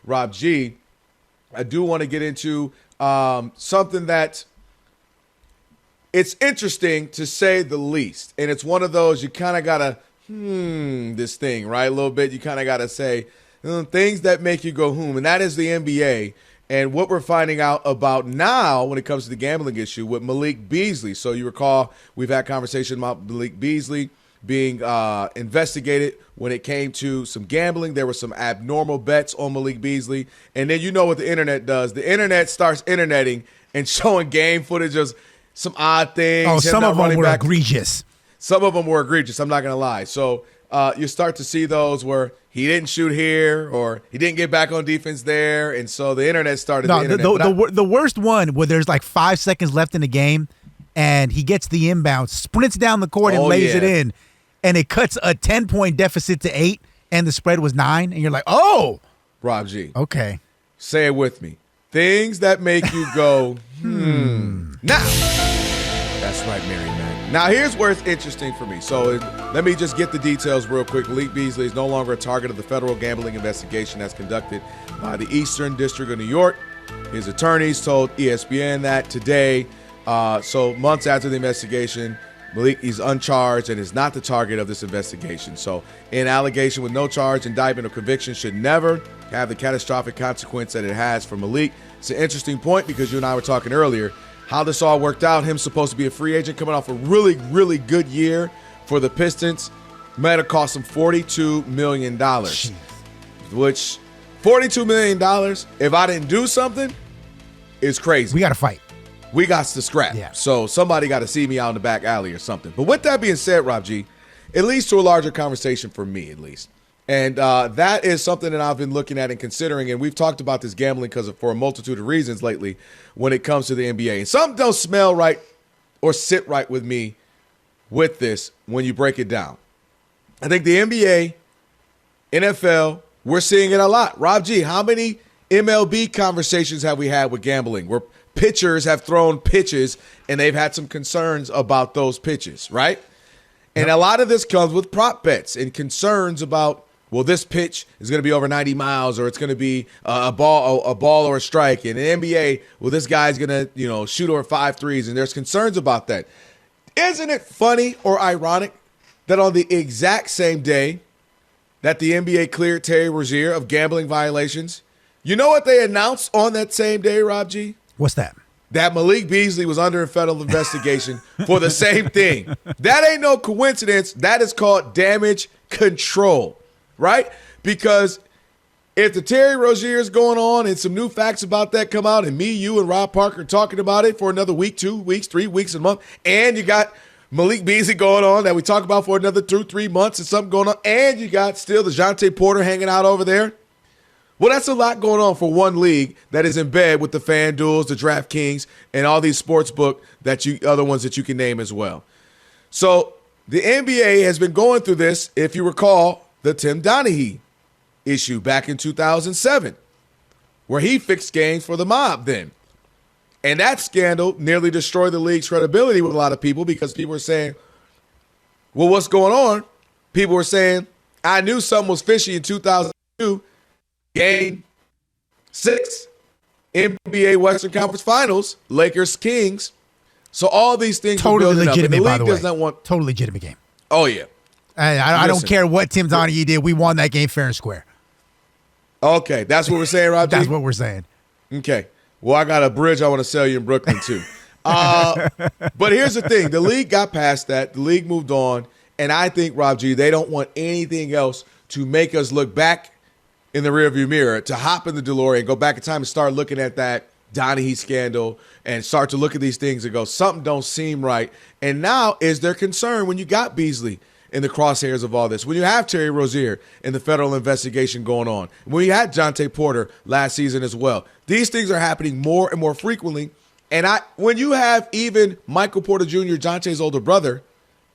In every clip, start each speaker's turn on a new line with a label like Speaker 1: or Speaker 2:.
Speaker 1: Rob G, I do want to get into something that it's interesting to say the least. And it's one of those you kind of got to, this thing, right? A little bit. You kind of got to say things that make you go, And that is the NBA. And what we're finding out about now when it comes to the gambling issue with Malik Beasley. So you recall we've had conversation about Malik Beasley being investigated when it came to some gambling. There were some abnormal bets on Malik Beasley. And then you know what the internet does. The internet starts interneting and showing game footage of some odd things.
Speaker 2: Oh, some of them were egregious.
Speaker 1: Some of them were egregious, I'm not going to lie. So you start to see those where he didn't shoot here or he didn't get back on defense there. And so the internet started the internet.
Speaker 2: The worst one where there's like 5 seconds left in the game and he gets the inbound, sprints down the court and lays it in. And it cuts a 10-point deficit to 8, and the spread was 9. And you're like, oh.
Speaker 1: Rob G.
Speaker 2: Okay.
Speaker 1: Say it with me. Things that make you go, Now, that's right, Mary Mac. Now, here's where it's interesting for me. So let me just get the details real quick. Malik Beasley is no longer a target of the federal gambling investigation that's conducted by the Eastern District of New York. His attorneys told ESPN that today, so months after the investigation, Malik is uncharged and is not the target of this investigation. So an allegation with no charge, indictment, or conviction should never have the catastrophic consequence that it has for Malik. It's an interesting point because you and I were talking earlier how this all worked out. Him supposed to be a free agent coming off a really, really good year for the Pistons. Might have cost him $42 million, which $42 million, if I didn't do something, is crazy.
Speaker 2: We got to fight.
Speaker 1: We got to scrap.
Speaker 2: Yeah.
Speaker 1: So somebody got to see me out in the back alley or something. But with that being said, Rob G, it leads to a larger conversation for me at least. And that is something that I've been looking at and considering. And we've talked about this gambling for a multitude of reasons lately when it comes to the NBA. And something don't smell right or sit right with me with this when you break it down. I think the NBA, NFL, we're seeing it a lot. Rob G, how many MLB conversations have we had with gambling where pitchers have thrown pitches and they've had some concerns about those pitches, right? And a lot of this comes with prop bets and concerns about, well, this pitch is going to be over 90 miles or it's going to be a ball or a strike. And in the NBA, well, this guy's going to, shoot over 5 threes, and there's concerns about that. Isn't it funny or ironic that on the exact same day that the NBA cleared Terry Rozier of gambling violations, you know what they announced on that same day, Rob G?
Speaker 2: What's that?
Speaker 1: That Malik Beasley was under a federal investigation for the same thing. That ain't no coincidence. That is called damage control, right? Because if the Terry Rozier is going on and some new facts about that come out and me, you, and Rob Parker talking about it for another week, 2 weeks, 3 weeks, a month, and you got Malik Beasley going on that we talk about for another 2-3 months and something going on, and you got still the DeJounte Porter hanging out over there. Well, that's a lot going on for one league that is in bed with the FanDuels, the DraftKings, and all these sportsbook other ones that you can name as well. So the NBA has been going through this, if you recall, the Tim Donaghy issue back in 2007, where he fixed games for the mob then. And that scandal nearly destroyed the league's credibility with a lot of people because people were saying, well, what's going on? People were saying, I knew something was fishy in 2002. Game 6, NBA Western Conference Finals, Lakers Kings. So all these things
Speaker 2: totally
Speaker 1: are building
Speaker 2: legitimate,
Speaker 1: up.
Speaker 2: by the way.
Speaker 1: Want...
Speaker 2: Totally legitimate game.
Speaker 1: Oh, yeah.
Speaker 2: I don't care what Tim Donaghy did. We won that game fair and square.
Speaker 1: Okay, that's what we're saying, Rob G?
Speaker 2: That's what we're saying.
Speaker 1: Okay. Well, I got a bridge I want to sell you in Brooklyn, too. But here's the thing. The league got past that. The league moved on. And I think, Rob G, they don't want anything else to make us look back in the rearview mirror, to hop in the DeLorean, go back in time and start looking at that Donaghy scandal and start to look at these things and go, something don't seem right. And now is there concern when you got Beasley in the crosshairs of all this, when you have Terry Rozier in the federal investigation going on, when you had DeJounte Porter last season as well. These things are happening more and more frequently. And when you have even Michael Porter Jr., DeJounte's older brother,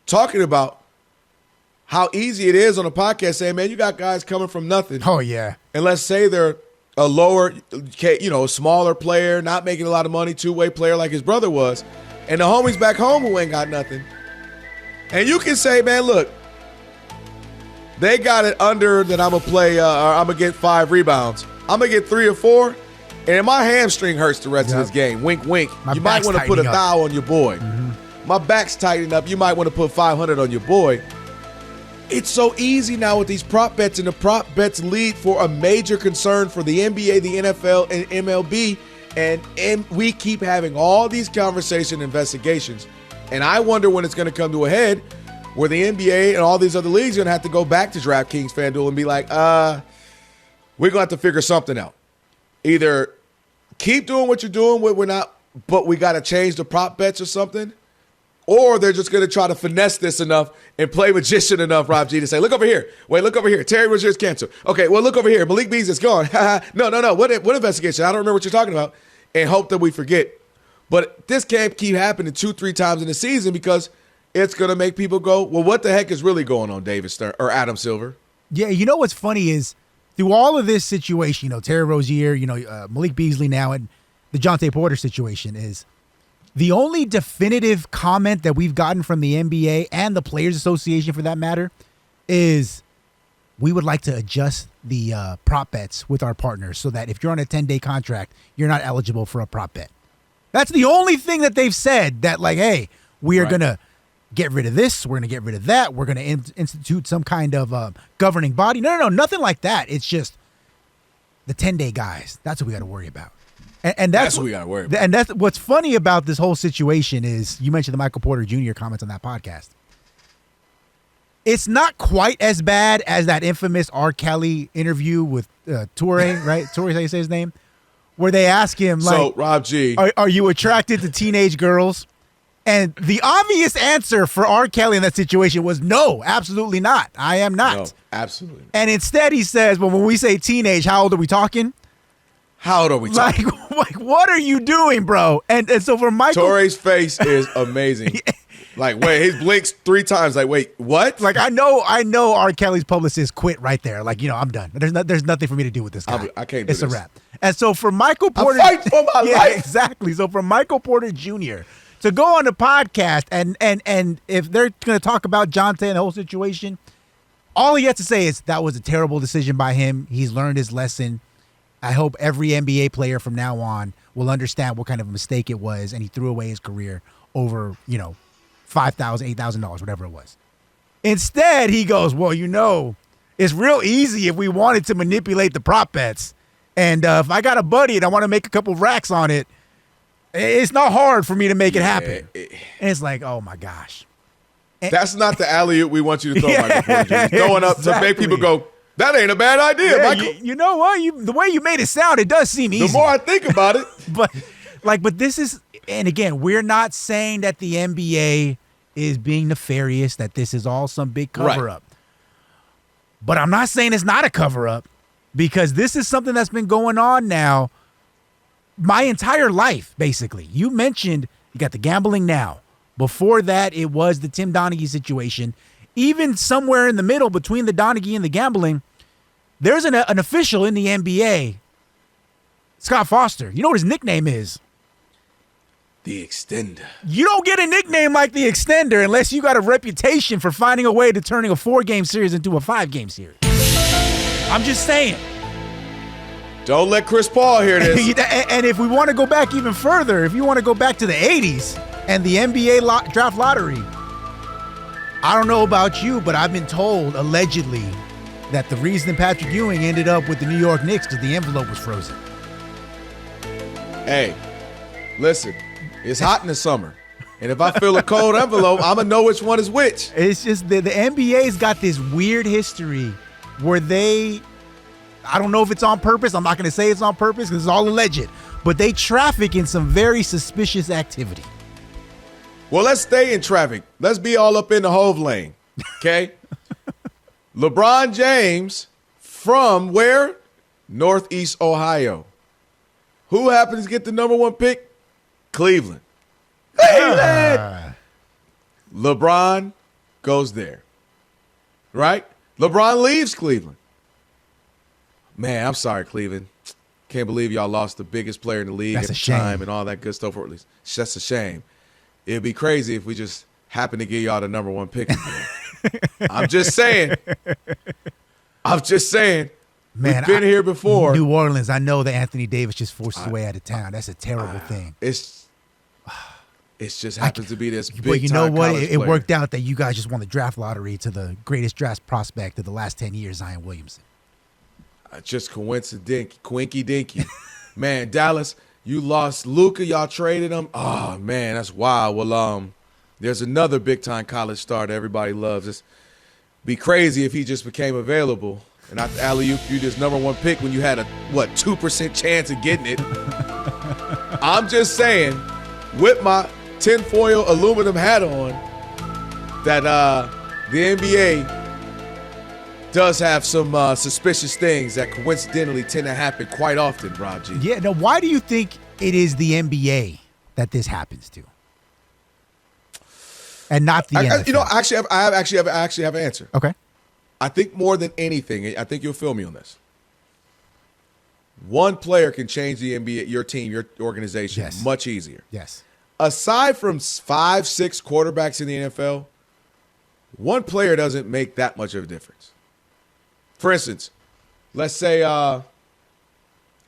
Speaker 1: talking about how easy it is on a podcast saying, man, you got guys coming from nothing.
Speaker 2: Oh, yeah.
Speaker 1: And let's say they're a lower, smaller player, not making a lot of money, two-way player like his brother was, and the homies back home who ain't got nothing. And you can say, man, look, they got it under that I'm going to play, or I'm going to get 5 rebounds. I'm going to get 3 or 4, and my hamstring hurts the rest of this game. Wink, wink. You might want to put $1,000 on your boy. Mm-hmm. My back's tightening up. You might want to put $500 on your boy. It's so easy now with these prop bets, and the prop bets lead for a major concern for the NBA, the NFL, and MLB. And we keep having all these conversation investigations. And I wonder when it's going to come to a head where the NBA and all these other leagues are going to have to go back to DraftKings, FanDuel, and be like, we're going to have to figure something out. Either keep doing what you're doing, but we got to change the prop bets or something. Or they're just going to try to finesse this enough and play magician enough, Rob G, to say, look over here. Wait, look over here. Terry Rozier's canceled. Okay, well, look over here. Malik Beasley's gone. No. What investigation? I don't remember what you're talking about. And hope that we forget. But this can't keep happening 2-3 times in the season because it's going to make people go, well, what the heck is really going on, David Stern or Adam Silver?
Speaker 2: Yeah, you know what's funny is through all of this situation, Terry Rozier, Malik Beasley now, and the Jonte Porter situation is the only definitive comment that we've gotten from the NBA and the Players Association, for that matter, is we would like to adjust the prop bets with our partners so that if you're on a 10-day contract, you're not eligible for a prop bet. That's the only thing that they've said that, like, hey, we are going to get rid of this. We're going to get rid of that. We're going to institute some kind of governing body. No, nothing like that. It's just the 10-day guys. That's what we got to worry about. And that's what we got to worry about. And that's what's funny about this whole situation is you mentioned the Michael Porter Jr. comments on that podcast. It's not quite as bad as that infamous R. Kelly interview with Toure, right? Toure's how you say his name? Where they ask him, like, so,
Speaker 1: Rob G,
Speaker 2: are you attracted to teenage girls? And the obvious answer for R. Kelly in that situation was no, absolutely not. I am not.
Speaker 1: No, absolutely not.
Speaker 2: And instead he says, well, when we say teenage, how old are we talking?
Speaker 1: How old are we talking?
Speaker 2: Like what are you doing, bro? And so for Michael,
Speaker 1: Toure's face is amazing. Like, wait, he blinks 3 times. Like, wait, what?
Speaker 2: Like, I know R. Kelly's publicist quit right there. Like, I'm done. There's nothing for me to do with this guy.
Speaker 1: I can't do
Speaker 2: it's
Speaker 1: this.
Speaker 2: A wrap. And so for Michael Porter,
Speaker 1: I'm fighting for my life.
Speaker 2: Exactly. So for Michael Porter Jr. to go on the podcast and if they're going to talk about Jonte and the whole situation, all he has to say is that was a terrible decision by him. He's learned his lesson. I hope every NBA player from now on will understand what kind of a mistake it was, and he threw away his career over, $5,000, $8,000, whatever it was. Instead, he goes, well, it's real easy if we wanted to manipulate the prop bets. And if I got a buddy and I want to make a couple racks on it, it's not hard for me to make it happen. And it's like, oh, my gosh.
Speaker 1: That's not the alley-oop we want you to throw, Michael Porter Jr. Throwing up to make people go, that ain't a bad idea, Michael.
Speaker 2: You know what? The way you made it sound, it does seem easy.
Speaker 1: The more I think about it.
Speaker 2: but this is, and again, we're not saying that the NBA is being nefarious, that this is all some big cover-up. Right. But I'm not saying it's not a cover-up, because this is something that's been going on now my entire life, basically. You mentioned you got the gambling now. Before that, it was the Tim Donaghy situation. Even somewhere in the middle between the Donaghy and the gambling, there's an official in the NBA, Scott Foster. You know what his nickname is?
Speaker 1: The Extender.
Speaker 2: You don't get a nickname like the Extender unless you got a reputation for finding a way to turning a 4-game series into a 5-game series. I'm just saying.
Speaker 1: Don't let Chris Paul hear this.
Speaker 2: And if we want to go back even further, if you want to go back to the 80s and the NBA draft lottery, I don't know about you, but I've been told, allegedly, that the reason Patrick Ewing ended up with the New York Knicks because the envelope was frozen.
Speaker 1: Hey, listen, it's hot in the summer. And if I feel a cold envelope, I'm going to know which one is which.
Speaker 2: It's just the NBA's got this weird history where I don't know if it's on purpose. I'm not going to say it's on purpose because it's all alleged. But they traffic in some very suspicious activity.
Speaker 1: Well, let's stay in traffic. Let's be all up in the Hove lane, okay? LeBron James from where? Northeast Ohio. Who happens to get the number 1 pick? Cleveland. LeBron goes there, right? LeBron leaves Cleveland. Man, I'm sorry, Cleveland. Can't believe y'all lost the biggest player in the league at the time and all that good stuff. Or at least it's just a shame. It'd be crazy if we just happened to give y'all the number 1 pick again. I'm just saying.
Speaker 2: Man,
Speaker 1: we've been here before.
Speaker 2: New Orleans, I know that Anthony Davis just forced his way out of town. That's a terrible thing.
Speaker 1: It just happens to be this big.
Speaker 2: But you know what? It
Speaker 1: player.
Speaker 2: worked out that you guys just won the draft lottery to the greatest draft prospect of the last 10 years, Zion Williamson.
Speaker 1: Just coincidence, quinky dinky. Man, Dallas, you lost Luka. Y'all traded him. Oh man, that's wild. Well, there's another big time college star that everybody loves. It's be crazy if he just became available. And I alley-oop you this number one pick when you had a 2% chance of getting it. I'm just saying, with my tinfoil aluminum hat on, that the NBA does have some suspicious things that coincidentally tend to happen quite often, Rob G.
Speaker 2: Yeah, now why do you think it is the NBA that this happens to? And not the NFL?
Speaker 1: I actually have an answer.
Speaker 2: Okay.
Speaker 1: I think more than anything, I think you'll feel me on this. One player can change the NBA, your team, your organization, much easier.
Speaker 2: Yes.
Speaker 1: Aside from 5-6 quarterbacks in the NFL, one player doesn't make that much of a difference. For instance, let's say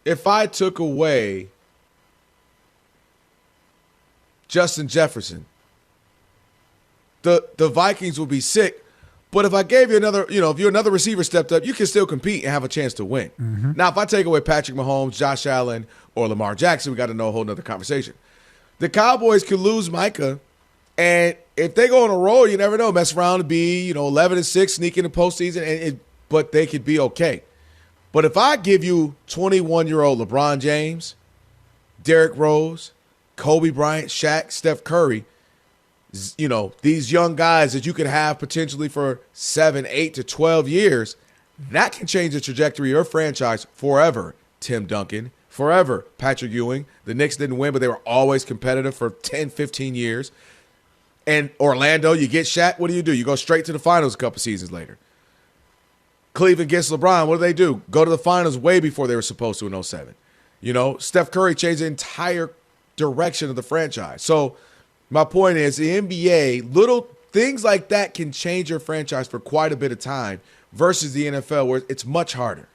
Speaker 1: if I took away Justin Jefferson, the Vikings would be sick. But if I gave you another, if you're another receiver stepped up, you can still compete and have a chance to win. Mm-hmm. Now, if I take away Patrick Mahomes, Josh Allen, or Lamar Jackson, we got to know a whole nother conversation. The Cowboys could lose Micah, and if they go on a roll, you never know. Mess around and be, 11-6, sneak in the postseason, but they could be okay. But if I give you 21-year-old LeBron James, Derrick Rose, Kobe Bryant, Shaq, Steph Curry, these young guys that you could have potentially for 7, 8 to 12 years, that can change the trajectory of your franchise forever. Tim Duncan, forever. Patrick Ewing. The Knicks didn't win, but they were always competitive for 10, 15 years. And Orlando, you get Shaq, what do? You go straight to the finals a couple seasons later. Cleveland gets LeBron, what do? Go to the finals way before they were supposed to in 07. Steph Curry changed the entire direction of the franchise. So my point is, the NBA, little things like that can change your franchise for quite a bit of time versus the NFL, where it's much harder.